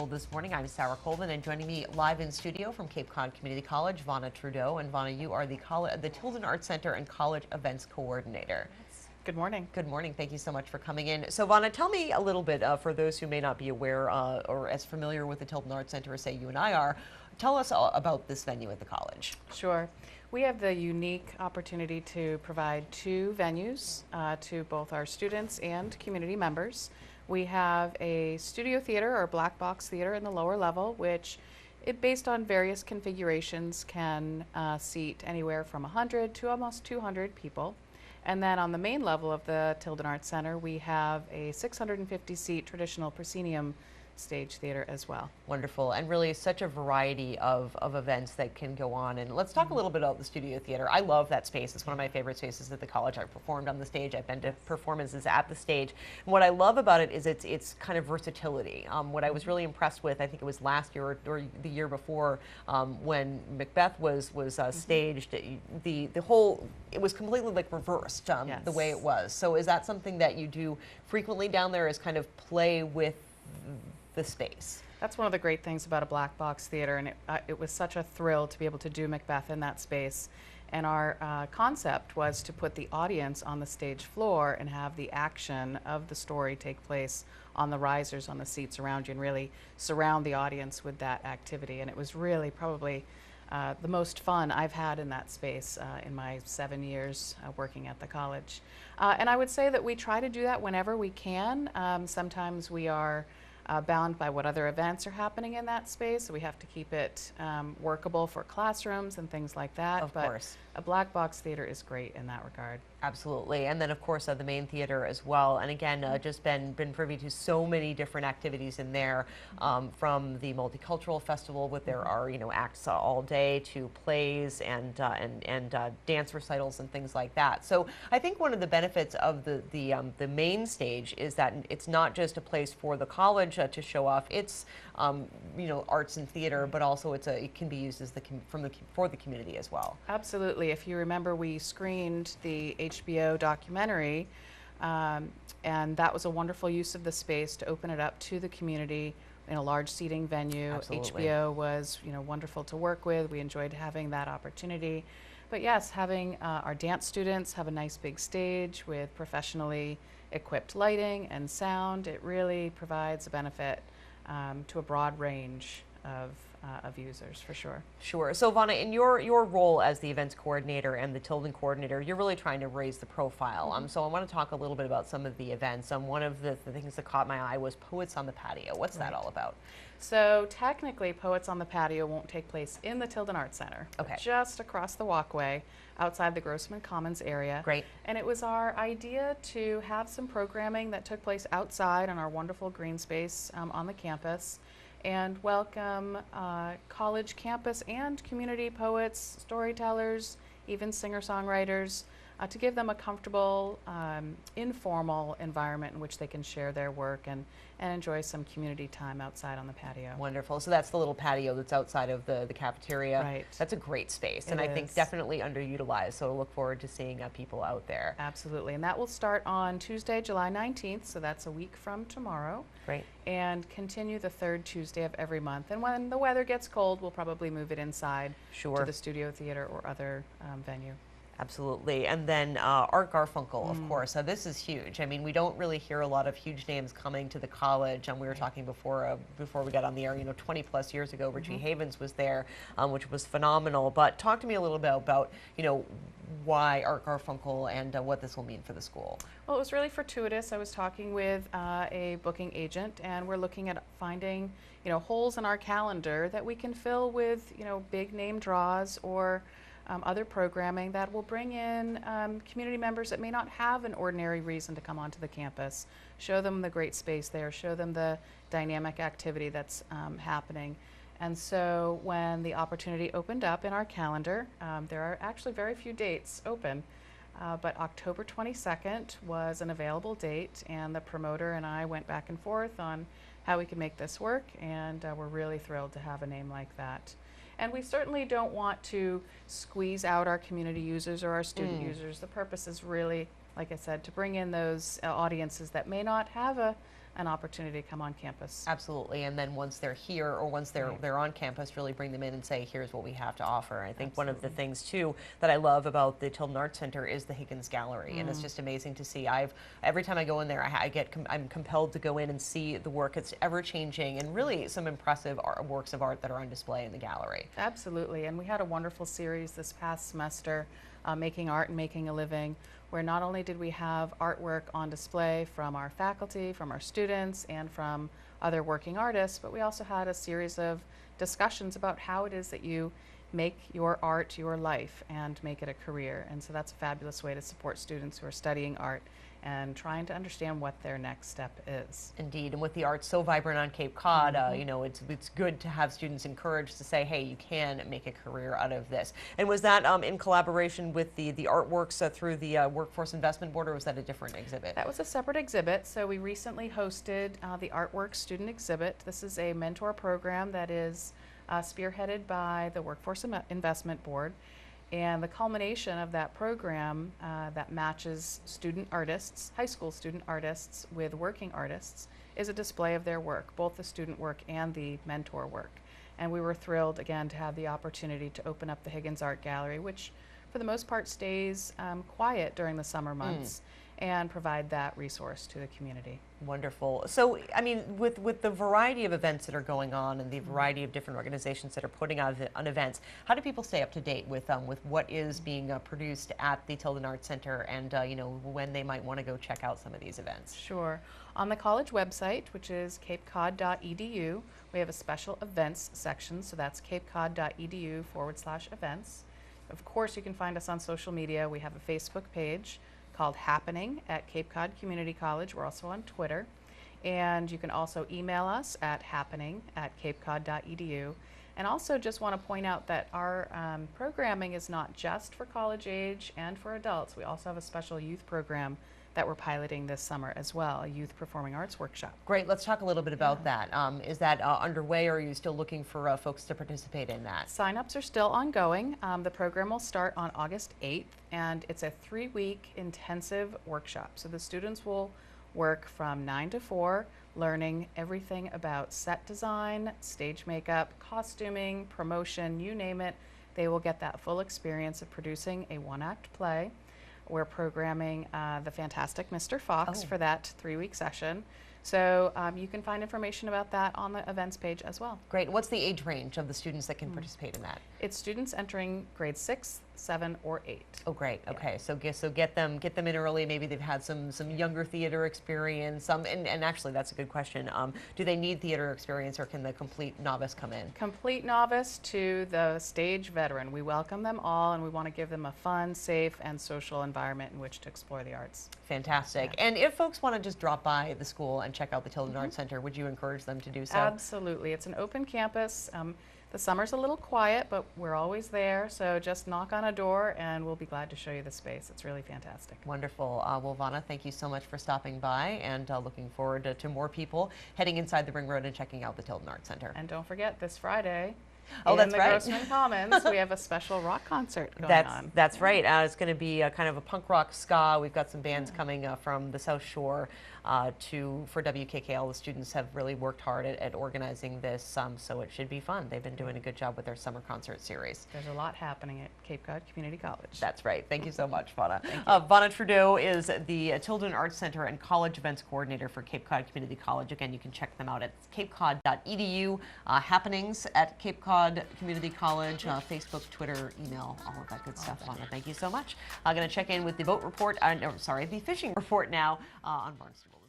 Barnstable This Morning. I'm Sarah Colvin, and joining me live in studio from Cape Cod Community College, Vana Trudeau. And Vana, you are the Tilden Arts Center and College Events Coordinator. Good morning. Good morning. Thank you so much for coming in. So Vana, tell me a little bit, for those who may not be aware or as familiar with the Tilden Arts Center as say you and I are, tell us all about this venue at the college. Sure. We have the unique opportunity to provide two venues to both our students and community members. We have a studio theater or black box theater in the lower level, which based on various configurations can seat anywhere from 100 to almost 200 people. And then on the main level of the Tilden Arts Center, we have a 650-seat traditional proscenium stage theater as well. Wonderful, and really such a variety of events that can go on. And let's talk a little bit about the studio theater. I love that space. It's one of my favorite spaces at the college. I've performed on the stage. I've been to performances at the stage. And what I love about it is its kind of versatility. What I was really impressed with, I think it was last year or the year before, when Macbeth was staged, the whole, it was completely like reversed, the way it was. So is that something that you do frequently down there, is kind of play with the space? That's one of the great things about a black box theater, and it was such a thrill to be able to do Macbeth in that space. And our concept was to put the audience on the stage floor and have the action of the story take place on the risers, on the seats around you, and really surround the audience with that activity. And it was really probably the most fun I've had in that space in my 7 years working at the college. And I would say that we try to do that whenever we can. Sometimes we are bound by what other events are happening in that space, so we have to keep it workable for classrooms and things like that. Of course. A black box theater is great in that regard. Absolutely, and then of course the main theater as well. And again, just been privy to so many different activities in there, from the multicultural festival, with there are acts all day, to plays and dance recitals and things like that. So I think one of the benefits of the main stage is that it's not just a place for the college to show off its arts and theater, but also it can be used as for the community as well. Absolutely. If you remember, we screened the HBO documentary, and that was a wonderful use of the space to open it up to the community in a large seating venue. Absolutely. HBO was wonderful to work with. We enjoyed having that opportunity. But yes, having our dance students have a nice big stage with professionally equipped lighting and sound, it really provides a benefit to a broad range of users, for sure. Sure. So Vana, in your role as the events coordinator and the Tilden coordinator, you're really trying to raise the profile. So I want to talk a little bit about some of the events. One of the things that caught my eye was Poets on the Patio. What's that all about? So technically, Poets on the Patio won't take place in the Tilden Arts Center. Okay. Just across the walkway outside the Grossman Commons area. Great. And it was our idea to have some programming that took place outside on our wonderful green space on the campus, and welcome college campus and community poets, storytellers, even singer-songwriters, to give them a comfortable, informal environment in which they can share their work and enjoy some community time outside on the patio. Wonderful. So that's the little patio that's outside of the cafeteria. Right. That's a great space, and I think definitely underutilized, so I look forward to seeing people out there. Absolutely, and that will start on Tuesday, July 19th, so that's a week from tomorrow. Great. And continue the third Tuesday of every month. And when the weather gets cold, we'll probably move it inside to the studio theater or other venue. Absolutely. And then Art Garfunkel, of course. This is huge. I mean, we don't really hear a lot of huge names coming to the college. And we were talking before we got on the air, 20 plus years ago, Richie Havens was there, which was phenomenal. But talk to me a little bit about, why Art Garfunkel and what this will mean for the school. Well, it was really fortuitous. I was talking with a booking agent, and we're looking at finding, holes in our calendar that we can fill with, big name draws or other programming that will bring in community members that may not have an ordinary reason to come onto the campus, show them the great space there, show them the dynamic activity that's happening. And so when the opportunity opened up in our calendar, there are actually very few dates open, but October 22nd was an available date, and the promoter and I went back and forth on how we could make this work, and we're really thrilled to have a name like that. And we certainly don't want to squeeze out our community users or our student users. The purpose is really, like I said, to bring in those audiences that may not have a an opportunity to come on campus. Absolutely, and then once they're here or once they're on campus, really bring them in and say, here's what we have to offer. I think one of the things too that I love about the Tilden Arts Center is the Higgins Gallery, and it's just amazing to see. Every time I go in there, I'm compelled to go in and see the work. It's ever changing, and really some impressive works of art that are on display in the gallery. Absolutely, and we had a wonderful series this past semester, Making Art and Making a Living, where not only did we have artwork on display from our faculty, from our students, and from other working artists, but we also had a series of discussions about how it is that you make your art your life and make it a career. And so that's a fabulous way to support students who are studying art and trying to understand what their next step is. Indeed, and with the arts so vibrant on Cape Cod, you know, it's good to have students encouraged to say, hey, you can make a career out of this. And was that in collaboration with the artworks through the Workforce Investment Board, or was that a different exhibit? That was a separate exhibit. So we recently hosted the Artwork Student Exhibit. This is a mentor program that is spearheaded by the Workforce Investment Board. And the culmination of that program that matches student artists, high school student artists, with working artists is a display of their work, both the student work and the mentor work. And we were thrilled, again, to have the opportunity to open up the Higgins Art Gallery, which for the most part stays quiet during the summer months, and provide that resource to the community. Wonderful. So, I mean, with the variety of events that are going on and the variety of different organizations that are putting on events, how do people stay up to date with what is being produced at the Tilden Arts Center, and you know, when they might want to go check out some of these events? Sure. On the college website, which is capecod.edu, we have a special events section, so that's capecod.edu/events. Of course, you can find us on social media. We have a Facebook page called Happening at Cape Cod Community College. We're also on Twitter. And you can also email us at happening@capecod.edu. And also just want to point out that our programming is not just for college age and for adults. We also have a special youth program that we're piloting this summer as well, a youth performing arts workshop. Great, let's talk a little bit about that. Is that underway, or are you still looking for folks to participate in that? Sign-ups are still ongoing. The program will start on August 8th, and it's a 3-week intensive workshop. So the students will work from 9 to 4, learning everything about set design, stage makeup, costuming, promotion, you name it. They will get that full experience of producing a one-act play. We're programming the fantastic Mr. Fox for that 3-week session. So you can find information about that on the events page as well. Great. What's the age range of the students that can participate in that? It's students entering grade 6, 7, or 8. Oh, great. Okay, so get them in early. Maybe they've had some younger theater experience. And actually, that's a good question. Do they need theater experience, or can the complete novice come in? Complete novice to the stage veteran. We welcome them all, and we want to give them a fun, safe, and social environment in which to explore the arts. Fantastic. Yeah. And if folks want to just drop by the school and check out the Tilden Arts Center, would you encourage them to do so? Absolutely. It's an open campus. The summer's a little quiet, but we're always there, so just knock on a door and we'll be glad to show you the space. It's really fantastic. Wonderful. Well, Vana, thank you so much for stopping by, and looking forward to more people heading inside the Ring Road and checking out the Tilden Arts Center. And don't forget, this Friday, in the Grossman Commons, we have a special rock concert going on. That's right. It's going to be kind of a punk rock ska. We've got some bands coming from the South Shore for WKKL. The students have really worked hard at organizing this, so it should be fun. They've been doing a good job with their summer concert series. There's a lot happening at Cape Cod Community College. That's right. Thank you so much, Vana. Thank you. Vana Trudeau is the Tilden Arts Center and College Events Coordinator for Cape Cod Community College. Again, you can check them out at capecod.edu, happenings at Cape Cod Community College, Facebook, Twitter, email, all of that good stuff. Vana, thank you so much. I'm going to check in with the boat report, the fishing report now on Barnstable.